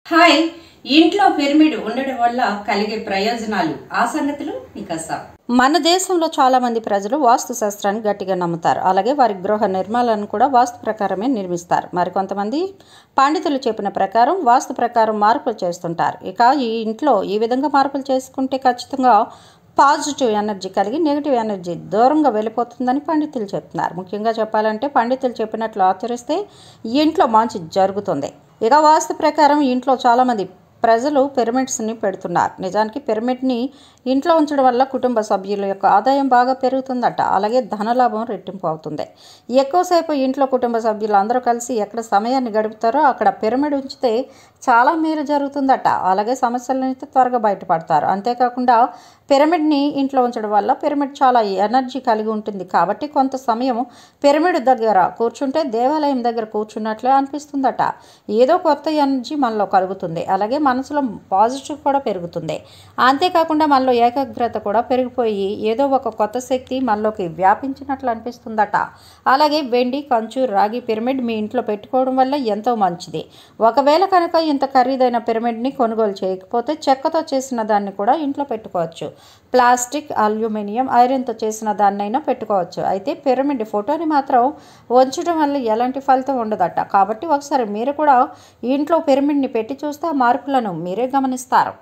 Hi ఇంట్లో pyramid ఉండడం వల్ల కలిగే ప్రయోజనాలు ఆ సంగతులు మీకసా. మన దేశంలో చాలా మంది ప్రజలు వాస్తు శాస్త్రాన్ని గట్టిగా నమ్ముతారు. అలాగే వారి గృహ నిర్మాణాలను కూడా వాస్తు ప్రకారమే నిర్మిస్తారు. మరికొంతమంది పండితులు చెప్పిన ప్రకారం వాస్తు ప్రకారం మార్పులు చేస్తుంటారు. ఇక ఈ ఇంట్లో ఈ విధంగా మార్పులు చేసుకుంటే ఖచ్చితంగా పాజిటివ్ ఎనర్జీ కలిగి నెగిటివ్ ఎనర్జీ దూరంగా వెళ్ళిపోతుందని పండితులు చెప్తున్నారు. ముఖ్యంగా చెప్పాలంటే పండితులు చెప్పినట్లు ఆచరిస్తే ఈ ఇంట్లో మంచి జరుగుతుంది. ఇక వాస్తు ప్రకారం ఇంట్లో చాలామంది ప్రజలు పిరమిడ్స్ని పెడుతున్నారు. నిజానికి పిరమిడ్ని ఇంట్లో ఉంచడం వల్ల కుటుంబ సభ్యుల యొక్క ఆదాయం బాగా పెరుగుతుందట. అలాగే ధనలాభం రెట్టింపు అవుతుంది. ఎక్కువసేపు ఇంట్లో కుటుంబ సభ్యులు అందరూ కలిసి ఎక్కడ సమయాన్ని గడుపుతారో అక్కడ పిరమిడ్ ఉంచితే చాలా మేలు జరుగుతుందట. అలాగే సమస్యల నుంచి త్వరగా బయటపడతారు. అంతేకాకుండా పిరమిడ్ని ఇంట్లో ఉంచడం వల్ల పిరమిడ్ చాలా ఎనర్జీ కలిగి ఉంటుంది కాబట్టి కొంత సమయం పిరమిడ్ దగ్గర కూర్చుంటే దేవాలయం దగ్గర కూర్చున్నట్లే అనిపిస్తుందట. ఏదో కొత్త ఎనర్జీ మనలో కలుగుతుంది. అలాగే మనసులో పాజిటివ్ కూడా పెరుగుతుంది. అంతేకాకుండా మనలో ఏకాగ్రత కూడా పెరిగిపోయి ఏదో ఒక కొత్త శక్తి మనలోకి వ్యాపించినట్లు అనిపిస్తుందట. అలాగే వెండి, కంచు, రాగి పిరమిడ్ మీ ఇంట్లో పెట్టుకోవడం వల్ల ఎంతో మంచిది. ఒకవేళ కనుక ఇంత ఖరీదైన పిరమిడ్ని కొనుగోలు చేయకపోతే చెక్కతో చేసిన దాన్ని కూడా ఇంట్లో పెట్టుకోవచ్చు. ప్లాస్టిక్, అల్యూమినియం, ఐరన్తో చేసిన దాన్నైనా పెట్టుకోవచ్చు. అయితే పిరమిడ్ ఫోటోని మాత్రం ఉంచడం వల్ల ఎలాంటి ఫలితం ఉండదట. కాబట్టి ఒకసారి మీరు కూడా ఇంట్లో పిరమిడ్ని పెట్టి చూస్తే ఆ మార్పులను మీరే గమనిస్తారు.